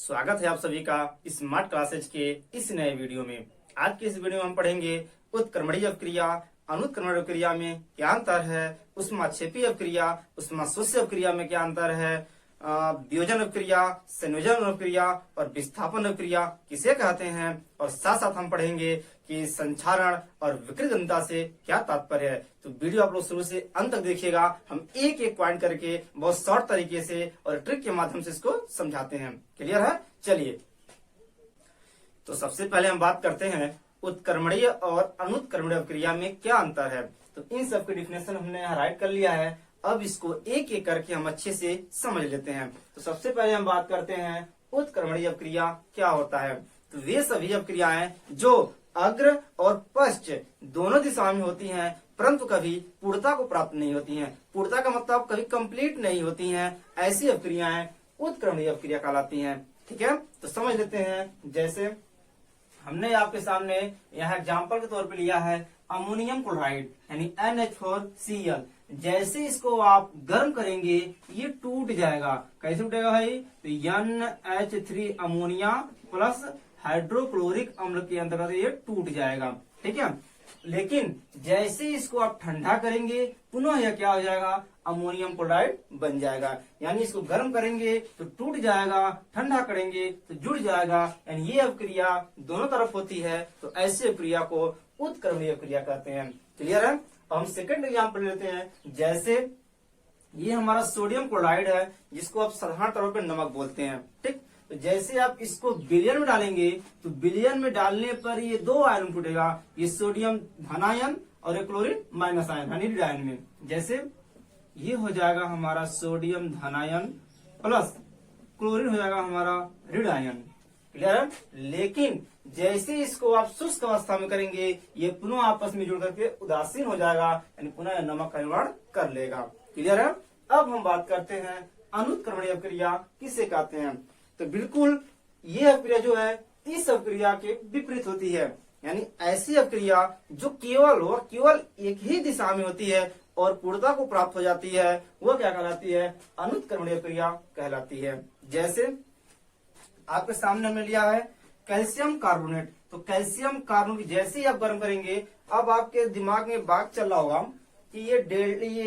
स्वागत है आप सभी का स्मार्ट क्लासेज के इस नए वीडियो में। आज के इस वीडियो में हम पढ़ेंगे उत्क्रमणीय अपक्रिया, अनुत्क्रमणीय अपक्रिया में क्या अंतर है, ऊष्माक्षेपीय अपक्रिया, ऊष्माशोष्य अपक्रिया में क्या अंतर है, वियोजन अपक्रिया, संयोजन अपक्रिया और विस्थापन अपक्रिया किसे कहते हैं, और साथ साथ हम पढ़ेंगे कि संक्षारण और विकृतता से क्या तात्पर्य है। तो वीडियो आप लोग शुरू से अंत तक देखिएगा। हम एक एक पॉइंट करके बहुत शॉर्ट तरीके से और ट्रिक के माध्यम से इसको समझाते हैं। क्लियर है? चलिए, तो सबसे पहले हम बात करते हैं उत्क्रमणीय और अनुत्क्रमणीय अपक्रिया में क्या अंतर है। तो इन सब की डिफिनेशन हमने यहाँ राइट कर लिया है। अब इसको एक एक करके हम अच्छे से समझ लेते हैं। तो सबसे पहले हम बात करते हैं उत्क्रमणीय अपक्रिया क्या होता है। तो वे सभी अपक्रियाएं जो अग्र और पश्च दोनों दिशाओं में होती हैं, परंतु कभी पूर्णता को प्राप्त नहीं होती हैं। पूर्णता का मतलब कभी कंप्लीट नहीं होती हैं, ऐसी अपक्रियाएं उत्क्रमणीय अपक्रिया कहलाती हैं। ठीक है, तो समझ लेते हैं। जैसे हमने आपके सामने यहाँ एग्जाम्पल के तौर पे लिया है अमोनियम क्लोराइड यानी NH4Cl। जैसे इसको आप गर्म करेंगे ये टूट जाएगा। कैसे टूटेगा भाई? तो NH3 अमोनिया प्लस हाइड्रोक्लोरिक अम्ल के अंतर्गत ये टूट जाएगा। ठीक है, लेकिन जैसे इसको आप ठंडा करेंगे पुनः यह क्या हो जाएगा? अमोनियम क्लोराइड बन जाएगा। यानी इसको गर्म करेंगे तो टूट जाएगा, ठंडा करेंगे तो जुड़ जाएगा। यानी ये अपक्रिया दोनों तरफ होती है, तो ऐसी अपक्रिया को उत्क्रमणीय अपक्रिया कहते हैं। क्लियर है? हम सेकंड एग्जाम्पल लेते हैं। जैसे ये हमारा सोडियम क्लोराइड है, जिसको आप साधारण तौर पर नमक बोलते हैं। ठीक, तो जैसे आप इसको विलयन में डालेंगे तो विलयन में डालने पर ये दो आयन टूटेगा, ये सोडियम धनायन और ये क्लोरीन माइनस आयन यानी ऋण आयन में। जैसे ये हो जाएगा हमारा सोडियम धनायन प्लस क्लोरीन हो जाएगा हमारा ऋण आयन। क्लियर है? लेकिन जैसे इसको आप शुष्क अवस्था में करेंगे ये पुनः आपस में जुड़ करके उदासीन हो जाएगा, यानी पुनः नमक का निर्माण कर लेगा। क्लियर है? अब हम बात करते हैं अनुत्क्रमणीय अपक्रिया किसे कहते हैं। तो बिल्कुल ये अपक्रिया जो है इस अपक्रिया के विपरीत होती है। यानी ऐसी अपक्रिया जो केवल एक ही दिशा में होती है और पूर्णता को प्राप्त हो जाती है, वो क्या कहलाती है? अनुत्क्रमणीय अपक्रिया कहलाती है। जैसे आपके सामने हमने लिया है कैल्शियम कार्बोनेट। तो कैल्शियम कार्बोनेट जैसे ही आप गर्म करेंगे, अब आपके दिमाग में बात चल रहा होगा कि ये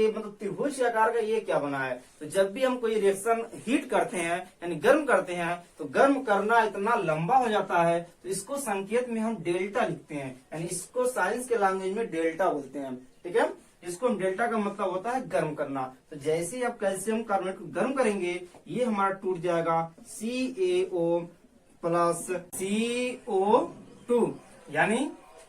मतलब त्रिभुज आकार का ये क्या बना है। तो जब भी हम कोई रिएक्शन हीट करते हैं यानी गर्म करते हैं, तो गर्म करना इतना लंबा हो जाता है, तो इसको संकेत में हम डेल्टा लिखते हैं। यानी इसको साइंस के लैंग्वेज में डेल्टा बोलते हैं। ठीक है, इसको हम डेल्टा का मतलब होता है गर्म करना। तो जैसे ही आप कैल्शियम कार्बोनेट को गर्म करेंगे ये हमारा टूट जाएगा CaO प्लस CO2 यानी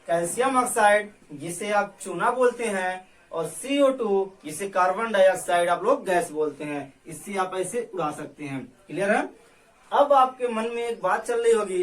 कैल्शियम ऑक्साइड जिसे आप चूना बोलते हैं, और CO2 जिसे कार्बन डाइऑक्साइड आप लोग गैस बोलते हैं। इससे आप ऐसे उड़ा सकते हैं। क्लियर है? अब आपके मन में एक बात चल रही होगी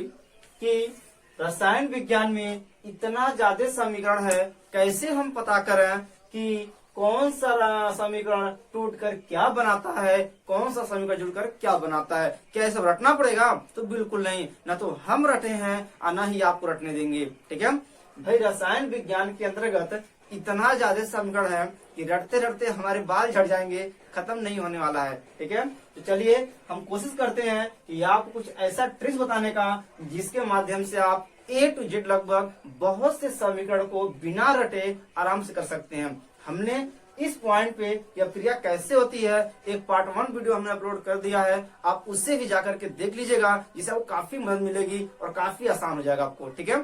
कि रसायन विज्ञान में इतना ज्यादा समीकरण है, कैसे हम पता करें कि कौन सा समीकरण टूटकर क्या बनाता है, कौन सा समीकरण जुड़कर क्या बनाता है? क्या सब रटना पड़ेगा? तो बिल्कुल नहीं, ना तो हम रटे हैं और ना ही आपको रटने देंगे। ठीक है भाई, रसायन विज्ञान के अंतर्गत इतना ज्यादा समीकरण है कि रटते रटते हमारे बाल झड़ जाएंगे, खत्म नहीं होने वाला है। ठीक है, तो चलिए हम कोशिश करते हैं कि आपको कुछ ऐसा ट्रिक्स बताने का जिसके माध्यम से आप A to Z लगभग बहुत से समीकरण को बिना रटे आराम से कर सकते हैं। हमने इस पॉइंट पे यह क्रिया कैसे होती है एक पार्ट 1 वीडियो हमने अपलोड कर दिया है, आप उससे भी जाकर के देख लीजिएगा, जिससे आपको काफी मदद मिलेगी और काफी आसान हो जाएगा आपको। ठीक है,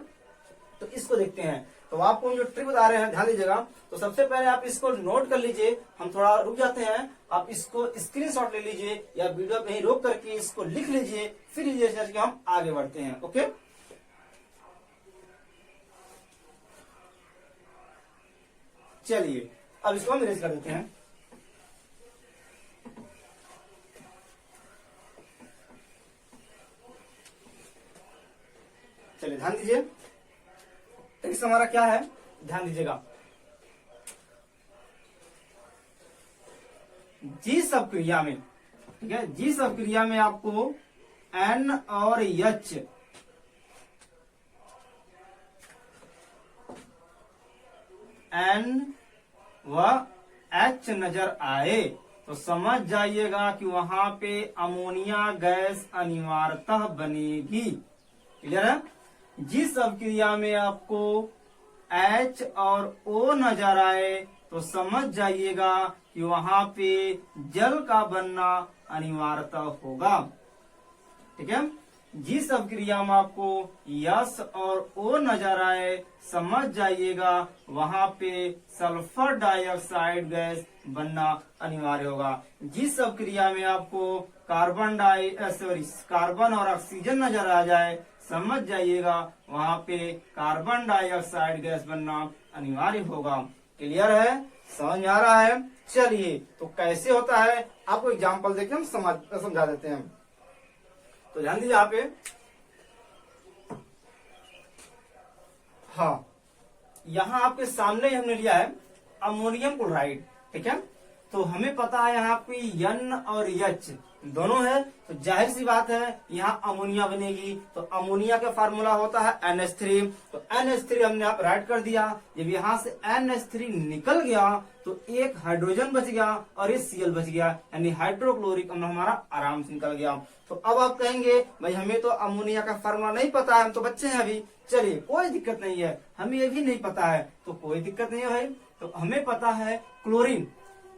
तो इसको देखते हैं। तो आपको हम जो ट्रिक बता रहे हैं ध्यान दीजिएगा। तो सबसे पहले आप इसको नोट कर लीजिए, हम थोड़ा रुक जाते हैं, आप इसको स्क्रीनशॉट ले लीजिए या वीडियो पे ही रोक करके इसको लिख लीजिए, फिर लीजिए हम आगे बढ़ते हैं। ओके, चलिए अब इसको हम इरेज कर देते हैं। चलिए ध्यान दीजिए, ट्रिक्स हमारा क्या है, ध्यान दीजिएगा। जिस अपक्रिया में, ठीक है, जिस अपक्रिया में आपको N और H N व H नजर आए, तो तो समझ जाइएगा कि वहां पे अमोनिया गैस अनिवार्यतः बनेगी। क्लियर है? जिस अभिक्रिया में आपको H और O नजर आए तो समझ जाइएगा कि वहां पे जल का बनना अनिवार्यतः होगा। ठीक है? जिस अभिक्रिया में आपको यस और ओ नजर आए समझ जाइएगा वहां पे सल्फर डाइऑक्साइड गैस बनना अनिवार्य होगा। जिस अभिक्रिया में आपको कार्बन और ऑक्सीजन नजर आ जाए समझ जाइएगा वहां पे कार्बन डाइऑक्साइड गैस बनना अनिवार्य होगा। क्लियर है? समझ में आ रहा है? चलिए, तो कैसे होता है आपको एग्जाम्पल देके हम समझा देते हैं। तो ध्यान दीजिए यहाँ पे, हाँ, यहाँ आपके सामने ही हमने लिया है अमोनियम क्लोराइड। ठीक है? तो हमें पता है यहाँ पे N और H दोनों है, तो जाहिर सी बात है यहाँ अमोनिया बनेगी। तो अमोनिया का फार्मूला होता है NH3। तो NH3 हमने आप राइट कर दिया। जब यहाँ से NH3 निकल गया तो एक हाइड्रोजन बच गया और एक Cl बच गया, यानी हाइड्रोक्लोरिक अम्ल हमारा आराम से निकल गया। तो अब आप कहेंगे भाई हमें तो अमोनिया का फार्मूला नहीं पता है, हम तो बच्चे हैं अभी। चलिए, कोई दिक्कत नहीं है, हमें ये भी नहीं पता है तो कोई दिक्कत नहीं है भाई। तो हमें पता है क्लोरीन,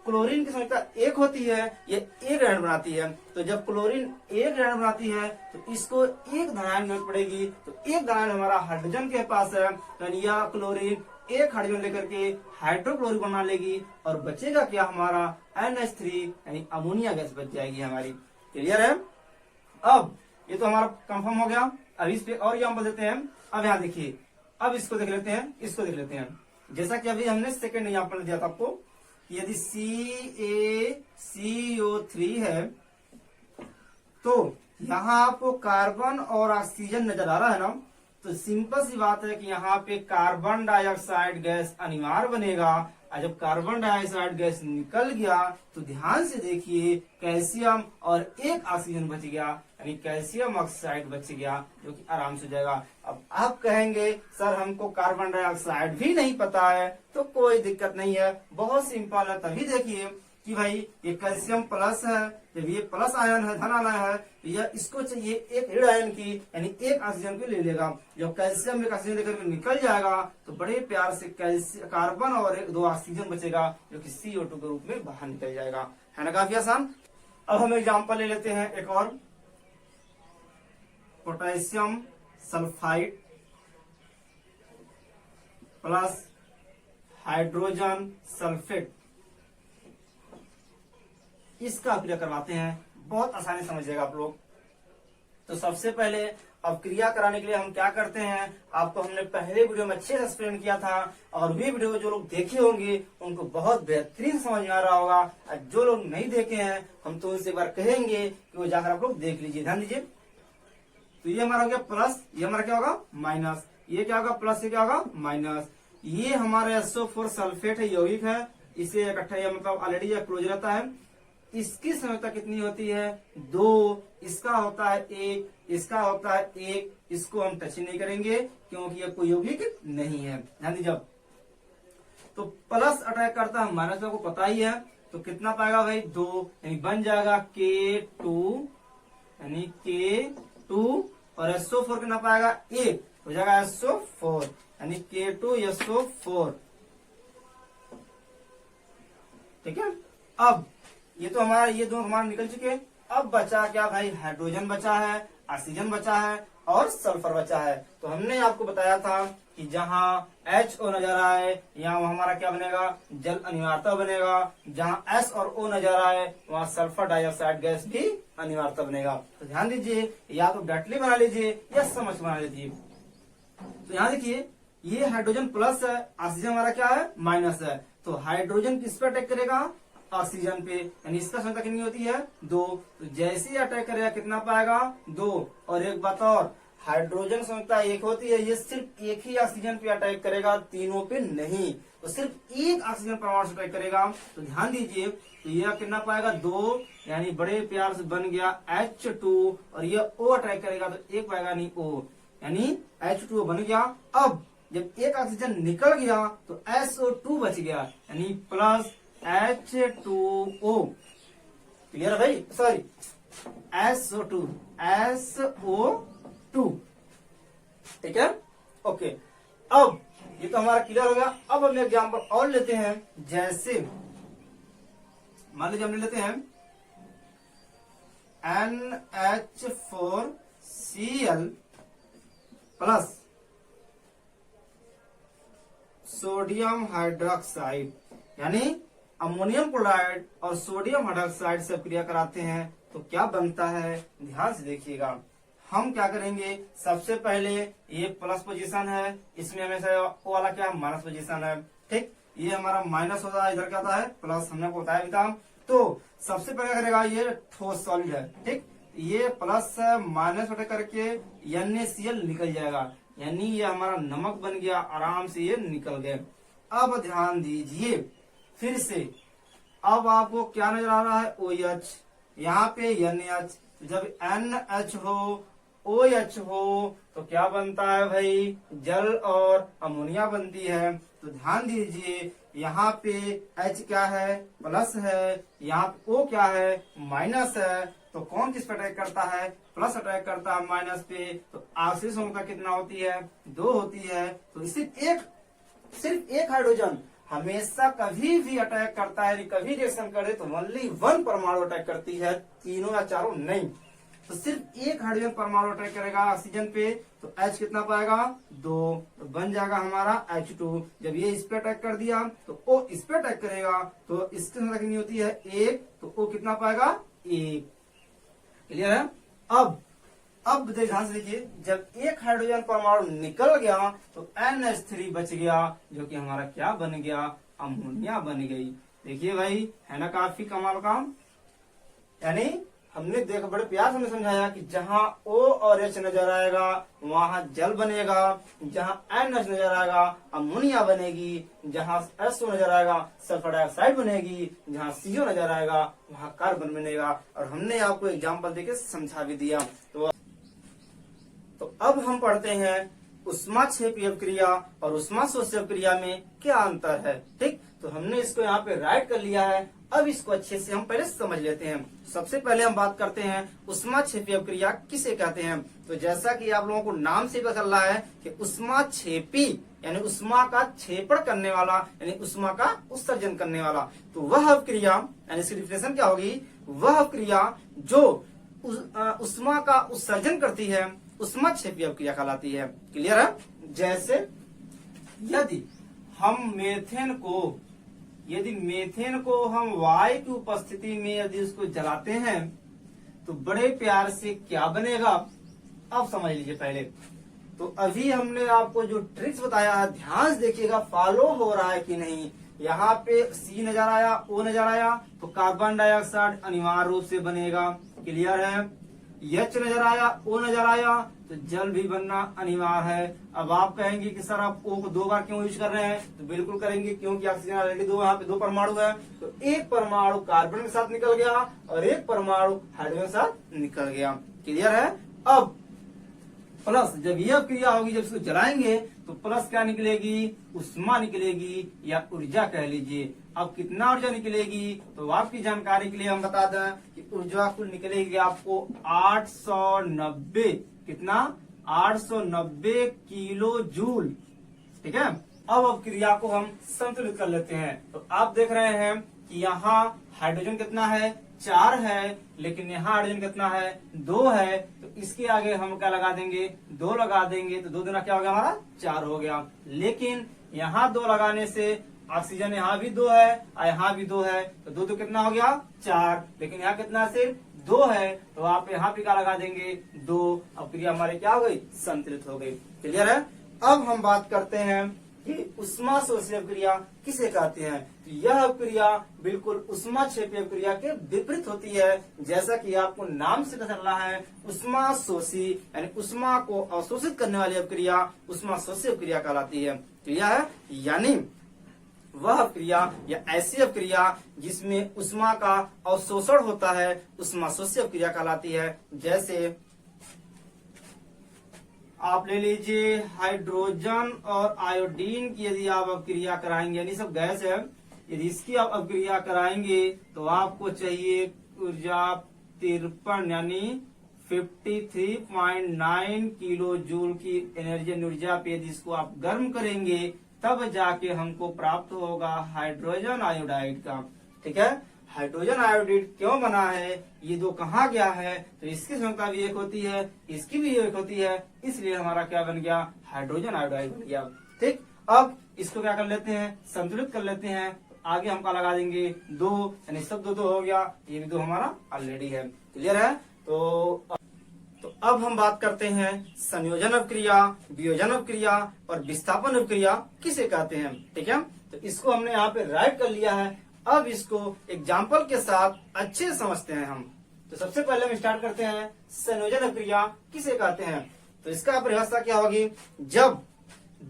क्लोरीन की संख्या एक होती है, ये एक ऋण बनाती है। तो जब क्लोरीन एक ऋण बनाती है तो इसको एक धनायन जरूरत पड़ेगी। तो एक धनायन हमारा हाइड्रोजन के पास है, तो यह क्लोरीन एक हाइड्रोजन लेकर के हाइड्रोक्लोरिक बना लेगी और बचेगा क्या हमारा NH3 यानी अमोनिया गैस बच जाएगी हमारी। क्लियर है? अब ये तो हमारा कंफर्म हो गया। अब इस पे और एग्जाम्पल देते हैं। अब यहाँ देखिए, अब इसको देख लेते हैं, इसको देख लेते हैं। जैसा कि अभी हमने सेकेंड एग्जाम्पल दिया था आपको, यदि CaCO3 है तो यहाँ आपको कार्बन और ऑक्सीजन नजर आ रहा है ना, तो सिंपल सी बात है कि यहाँ पे कार्बन डाइऑक्साइड गैस अनिवार्य बनेगा। और जब कार्बन डाइऑक्साइड गैस निकल गया तो ध्यान से देखिए कैल्शियम और एक ऑक्सीजन बच गया, यानी कैल्शियम ऑक्साइड बच गया, जो कि आराम से हो जाएगा। अब आप कहेंगे सर हमको कार्बन डाइऑक्साइड भी नहीं पता है, तो कोई दिक्कत नहीं है, बहुत सिंपल है। तभी देखिए कि भाई ये कैल्शियम प्लस है, जब ये प्लस आयन है, धन आयन है, तो यह इसको चाहिए एक ऋण आयन की, यानी एक ऑक्सीजन को ले लेगा। जब कैल्शियम एक ऑक्सीजन लेकर के निकल जाएगा तो बड़े प्यार से कार्बन और एक दो ऑक्सीजन बचेगा, जो कि CO2 के रूप में बाहर निकल जाएगा। है ना काफी आसान? अब हम एग्जाम्पल ले लेते हैं एक और, potassium sulphide plus hydrogen sulphate, इसका अभिक्रिया करवाते हैं। बहुत आसानी समझिएगा आप लोग। तो सबसे पहले अभिक्रिया कराने के लिए हम क्या करते हैं, आपको हमने पहले वीडियो में अच्छे से एक्सप्लेन किया था, और भी वीडियो जो लोग देखे होंगे उनको बहुत बेहतरीन समझ में आ रहा होगा। और जो लोग नहीं देखे हैं हम तो उनसे एक बार कहेंगे कि वो जाकर आप लोग देख लीजिए। ध्यान दीजिए, तो ये हमारा हो गया प्लस, ये हमारा क्या होगा माइनस, ये क्या होगा प्लस, ये क्या होगा माइनस। ये हमारा SO4 सल्फेट है, यौगिक है, इसे इकट्ठा मतलब ऑलरेडी यह क्लोज रहता है। इसकी संयोजकता कितनी होती है 2, इसका होता है 1, इसका होता है 1, इसको हम टच नहीं करेंगे क्योंकि ये कोई यौगिक नहीं है। ध्यान दीजिए, तो प्लस अटैक करता है माइनस, को पता ही है, तो कितना पाएगा भाई 2, यानी बन जाएगा K2, यानी K2 और SO4 कितना पाएगा 1, हो जाएगा SO4, यानी K2SO4। ठीक है? अब ये तो हमारा, ये दो हमारे निकल चुके। अब बचा क्या भाई, हाइड्रोजन बचा है, ऑक्सीजन बचा है और सल्फर बचा है। तो हमने आपको बताया था कि जहाँ HO नजर आए यहाँ हमारा क्या बनेगा, जल अनिवार्यता बनेगा। जहाँ S और O नजर आए वहाँ सल्फर डाइऑक्साइड गैस भी अनिवार्यता बनेगा। तो ध्यान दीजिए, या तो डटली बना लीजिए या समझ बना लीजिए। तो यहाँ देखिए, ये हाइड्रोजन प्लस है, ऑक्सीजन हमारा क्या है माइनस है। तो हाइड्रोजन किस पर अटैक करेगा, ऑक्सीजन पे, यानी इसका संख्या कितनी होती है 2। तो जैसे ही अटैक करेगा कितना पाएगा 2। और एक बात और, हाइड्रोजन संख्या 1 होती है, ये सिर्फ एक ही ऑक्सीजन पे अटैक करेगा, तीनों पे नहीं। तो सिर्फ एक ऑक्सीजन परमाणु से अटैक करेगा। तो ध्यान दीजिए, तो यह कितना पाएगा 2, यानी बड़े प्यार से बन गया H2, और यह O अटैक करेगा तो एक पाएगा नहीं O, यानी H2O बन गया। अब जब एक ऑक्सीजन निकल गया तो SO2 बच गया, यानी प्लस H2O, क्लियर है भाई, सॉरी SO2, SO2, ठीक है, ओके। अब ये तो हमारा क्लियर हो गया। अब हम एग्जाम्पल और लेते हैं, जैसे मान लीजिए हमने लेते हैं NH4Cl प्लस सोडियम हाइड्रोक्साइड, यानी अमोनियम क्लोराइड और सोडियम हाइड्रोक्साइड से क्रिया कराते हैं तो क्या बनता है, ध्यान से देखिएगा। हम क्या करेंगे, सबसे पहले ये प्लस पोजीशन है, इसमें हमेशा वो वाला क्या माइनस पोजीशन है, ठीक। ये हमारा माइनस होता है, इधर क्या होता है प्लस, हमने आपको बताया भी था। तो सबसे पहले करेगा ये ठोस सॉलिड है, ठीक, ये प्लस माइनस हटा करके NaCl निकल जाएगा, यानी ये हमारा नमक बन गया, आराम से ये निकल गए। अब ध्यान दीजिए फिर से, अब आपको क्या नजर आ रहा है, OH, यहाँ पे NH, जब NH हो OH हो तो क्या बनता है भाई, जल और अमोनिया बनती है। तो ध्यान दीजिए यहाँ पे H क्या है, प्लस है, यहाँ पे O क्या है, माइनस है। तो कौन किस पे अटैक करता है, प्लस अटैक करता है माइनस पे। तो ऑक्सीजन क्षमता कितना होती है, 2 होती है। तो सिर्फ एक हाइड्रोजन हमेशा कभी भी अटैक करता है, कभी रिएक्शन करे तो ओनली 1 परमाणु अटैक करती है, तीनों या चारों नहीं। तो सिर्फ एक हाइड्रोजन परमाणु अटैक करेगा ऑक्सीजन पे, तो H कितना पाएगा, 2, तो बन जाएगा हमारा H2। जब ये इस पे अटैक कर दिया तो O इस पे अटैक करेगा, तो इसकी संख्या कितनी होती है 1, तो O कितना पाएगा 1। क्लियर है। अब ध्यान से देखिए, जब एक हाइड्रोजन परमाणु निकल गया तो NH3 बच गया, जो कि हमारा क्या बन गया, अमोनिया बन गई। देखिए भाई, है ना काफी कमाल काम। यानी हमने देख बड़े प्यार से समझाया कि जहाँ O और H नजर आएगा वहाँ जल बनेगा, जहाँ NH नजर आएगा अमोनिया बनेगी, जहाँ SO नजर आएगा सल्फर डाइऑक्साइड बनेगी, जहाँ CO नजर आएगा वहाँ कार्बन बनेगा। और हमने आपको एग्जाम्पल देके समझा भी दिया। तो अब हम पढ़ते हैं उष्माक्षेपी अपक्रिया और उष्माशोषी अपक्रिया में क्या अंतर है, ठीक। तो हमने इसको यहाँ पे राइट कर लिया है। अब इसको अच्छे से हम पहले समझ लेते हैं। सबसे पहले हम बात करते हैं उष्माक्षेपी अपक्रिया किसे कहते हैं। तो जैसा कि आप लोगों को नाम से पता चल रहा है कि उष्माक्षेपी यानी उष्मा का क्षेपण करने वाला, यानी उष्मा का उत्सर्जन करने वाला। तो वह अपक्रिया, यानी इसकी डिफिनेशन क्या होगी, वह अपक्रिया जो उष्मा का उत्सर्जन करती है उष्माक्षेपी अपक्रिया कहलाती है। क्लियर है। जैसे यदि मेथेन को हम वायु की उपस्थिति में यदि उसको जलाते हैं तो बड़े प्यार से क्या बनेगा, अब समझ लीजिए पहले। तो अभी हमने आपको जो ट्रिक्स बताया, ध्यान से देखिएगा फॉलो हो रहा है कि नहीं। यहाँ पे C नजर आया, O नजर आया, तो कार्बन डाइऑक्साइड अनिवार्य रूप से बनेगा। क्लियर है। H नजर आया, O नजर आया, तो जल भी बनना अनिवार्य है। अब आप कहेंगे कि सर आप O को 2 बार क्यों यूज कर रहे हैं, तो बिल्कुल करेंगे, क्योंकि ऑक्सीजन ऑलरेडी 2, यहाँ पे 2 परमाणु है। तो एक परमाणु कार्बन के साथ निकल गया और एक परमाणु हाइड्रोजन के साथ निकल गया। क्लियर है। अब प्लस जब यह क्रिया होगी, जब इसको जलाएंगे तो प्लस क्या निकलेगी, उष्मा निकलेगी या ऊर्जा कह लीजिए। अब कितना ऊर्जा निकलेगी, तो आपकी जानकारी के लिए हम बता दें कि ऊर्जा कुल निकलेगी आपको 890, कितना 890 किलो जूल। ठीक है। अब क्रिया को हम संतुलित कर लेते हैं। तो आप देख रहे हैं कि यहाँ हाइड्रोजन कितना है, 4 है, लेकिन यहाँ हाइड्रोजन कितना है, 2 है। तो इसके आगे हम क्या लगा देंगे, 2 लगा देंगे, तो 2 दूना क्या हो गया हमारा 4 हो गया। लेकिन यहाँ 2 लगाने से ऑक्सीजन यहाँ भी 2 है और यहाँ भी 2 है, तो 2 तो कितना हो गया 4, लेकिन यहाँ कितना सिर्फ 2 है, तो आप यहाँ पे क्या लगा देंगे 2। अब क्रिया हमारी क्या हो गई, संतुलित हो गई। क्लियर है। अब हम बात करते हैं कि उष्माशोषी अपक्रिया किसे कहते हैं। तो यह अपक्रिया बिल्कुल उष्माक्षेपी अपक्रिया के विपरीत होती है। जैसा कि आपको नाम से पता चल रहा है, उष्माशोषी यानी उष्मा को अवशोषित करने वाली अपक्रिया उष्माशोषी अपक्रिया कहलाती है। क्लियर है। यानी वह अपक्रिया या ऐसी अपक्रिया जिसमें उष्मा का अवशोषण होता है उष्माशोषी अपक्रिया कहलाती है। जैसे आप ले लीजिए हाइड्रोजन और आयोडीन की यदि आप अपक्रिया कराएंगे, यानी सब गैस है, यदि इसकी आप अपक्रिया कराएंगे तो आपको चाहिए ऊर्जा 53 यानी 53.9 किलो जूल की एनर्जी ऊर्जा पे यदि इसको आप गर्म करेंगे तब जाके हमको प्राप्त होगा हाइड्रोजन आयोडाइड का। ठीक है, हाइड्रोजन आयोडाइड क्यों बना है, ये दो कहाँ गया है, तो इसकी संख्या भी एक होती है, इसकी भी एक होती है, इसलिए हमारा क्या बन गया, हाइड्रोजन आयोडाइड बन गया। ठीक, अब इसको क्या कर लेते हैं, संतुलित कर लेते हैं। आगे हम क्या लगा देंगे, 2, यानी सब दो हो गया, ये भी 2 हमारा ऑलरेडी है। क्लियर है। तो अब हम बात करते हैं संयोजन अवक्रिया, वियोजन अवक्रिया और विस्थापन अवक्रिया किसे कहते हैं। ठीक है, तो इसको हमने यहाँ पे राइट कर लिया है। अब इसको एग्जाम्पल के साथ अच्छे से समझते हैं हम। तो सबसे पहले हम स्टार्ट करते हैं, संयोजन अवक्रिया किसे कहते हैं। तो इसका परिभाषा क्या होगी, जब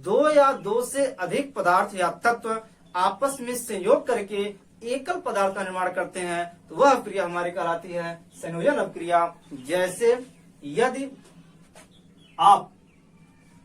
2 या 2 से अधिक पदार्थ या तत्व आपस में संयोग करके एकल पदार्थ का निर्माण करते हैं तो वह अवक्रिया हमारी कहलाती है संयोजन अवक्रिया। जैसे यदि आप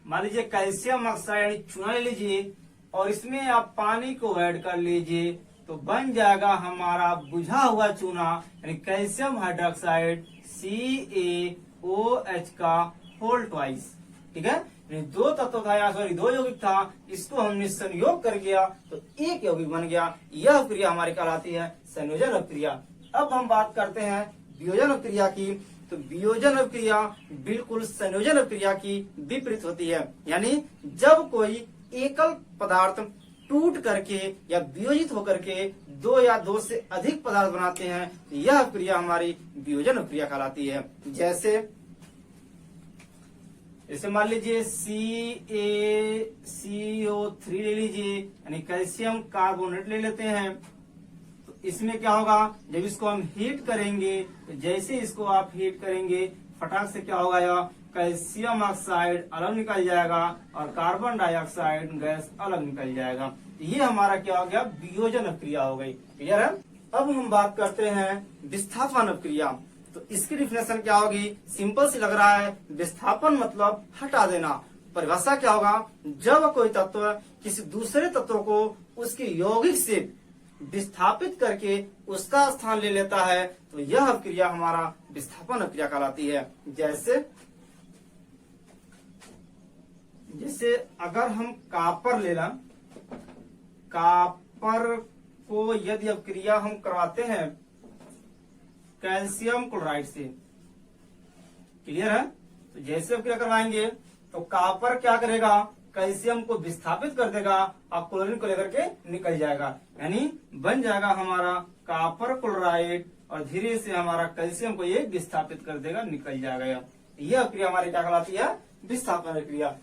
मान लीजिए कैल्शियम ऑक्साइड यानी चूना ले लीजिए और इसमें आप पानी को ऐड कर लीजिए तो बन जाएगा हमारा बुझा हुआ चूना यानी कैल्शियम हाइड्रोक्साइड CaOH का होल ट्वाइस। ठीक है, 2 तत्व था या सॉरी 2 यौगिक था, इसको हमने संयोग कर गया तो एक यौगिक बन गया। यह अवक्रिया हमारी कहलाती है संयोजन अवक्रिया। अब हम बात करते हैं वियोजन अवक्रिया की। तो वियोजन अवक्रिया बिल्कुल संयोजन अवक्रिया की विपरीत होती है, यानी जब कोई एकल पदार्थ टूट करके या वियोजित होकर के 2 या 2 से अधिक पदार्थ बनाते हैं तो यह अवक्रिया हमारी वियोजन अवक्रिया कहलाती है। जैसे मान लीजिए CaCO3 ले लीजिए यानी कैल्शियम कार्बोनेट ले लेते हैं। तो इसमें क्या होगा, जब इसको हम हीट करेंगे तो जैसे इसको आप हीट करेंगे फटाक से क्या होगा, या कैल्शियम ऑक्साइड अलग निकल जाएगा और कार्बन डाइऑक्साइड गैस अलग निकल जाएगा। ये हमारा क्या हो गया, वियोजन अवक्रिया हो गई। क्लियर है। अब हम बात करते हैं विस्थापन अवक्रिया। तो इसकी डिफिनेशन क्या होगी, सिंपल सी लग रहा है, विस्थापन मतलब हटा देना। परिभाषा क्या होगा, जब कोई तत्व किसी दूसरे तत्व को उसके यौगिक से विस्थापित करके उसका स्थान ले लेता है तो यह अवक्रिया हमारा विस्थापन अवक्रिया कहलाती है। जैसे अगर हम कॉपर लेना, कॉपर को यदि अवक्रिया हम करवाते हैं कैल्शियम क्लोराइड से, क्लियर है, तो जैसे अवक्रिया करवाएंगे तो कॉपर क्या करेगा, कैल्शियम को विस्थापित कर देगा और क्लोरीन को लेकर के निकल जाएगा, यानी बन जाएगा हमारा कॉपर क्लोराइड और धीरे से हमारा कैल्शियम को ये विस्थापित कर देगा, निकल जाएगा। यह अवक्रिया हमारी क्या कहलाती है, विस्थापन अवक्रिया।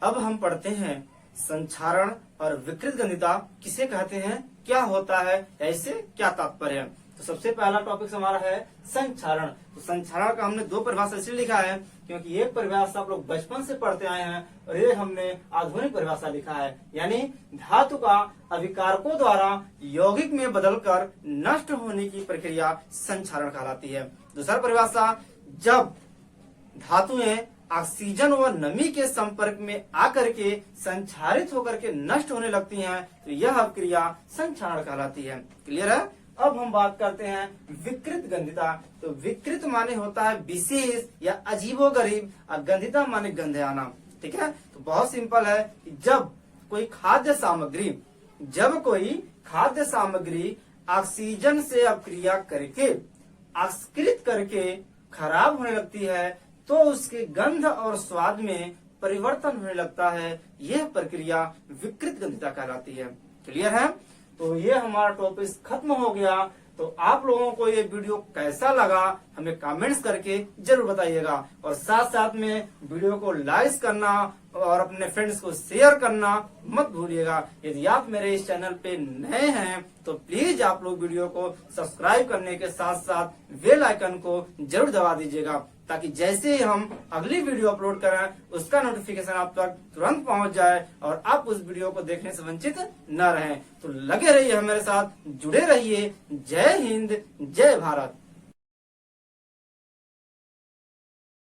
अब हम पढ़ते हैं संक्षारण और विकृत गंधिता किसे कहते हैं, क्या होता है, ऐसे क्या तात्पर्य है। तो सबसे पहला टॉपिक हमारा है संक्षारण। तो संक्षारण का हमने 2 परिभाषा इसलिए लिखा है क्योंकि एक परिभाषा आप लोग बचपन से पढ़ते आए हैं और ये हमने आधुनिक परिभाषा लिखा है, यानी धातु का अभिकारकों द्वारा यौगिक में बदलकर नष्ट होने की प्रक्रिया संक्षारण कहलाती है। दूसरा परिभाषा, जब धातुएं ऑक्सीजन व नमी के संपर्क में आकर के संक्षारित होकर के नष्ट होने लगती हैं तो यह अवक्रिया संक्षारण कहलाती है। क्लियर है। अब हम बात करते हैं विकृत गंधिता। तो विकृत माने होता है विशेष या अजीबोगरीब और गंधिता माने गंधे आना। ठीक है, तो बहुत सिंपल है कि जब कोई खाद्य सामग्री ऑक्सीजन से अपक्रिया करके ऑक्सीकृत करके खराब होने लगती है तो उसके गंध और स्वाद में परिवर्तन होने लगता है, यह प्रक्रिया विकृत गंधिता कहलाती है। क्लियर है। तो ये हमारा टॉपिक खत्म हो गया। तो आप लोगों को ये वीडियो कैसा लगा हमें कमेंट्स करके जरूर बताइएगा और साथ साथ में वीडियो को लाइक करना और अपने फ्रेंड्स को शेयर करना मत भूलिएगा। यदि आप मेरे इस चैनल पे नए हैं तो प्लीज आप लोग वीडियो को सब्सक्राइब करने के साथ साथ बेल आइकन को जरूर दबा दीजिएगा ताकि जैसे ही हम अगली वीडियो अपलोड करें उसका नोटिफिकेशन आप तक तुरंत पहुंच जाए और आप उस वीडियो को देखने से वंचित न रहें। तो लगे रहिए हमारे साथ, जुड़े रहिए। जय हिंद, जय भारत।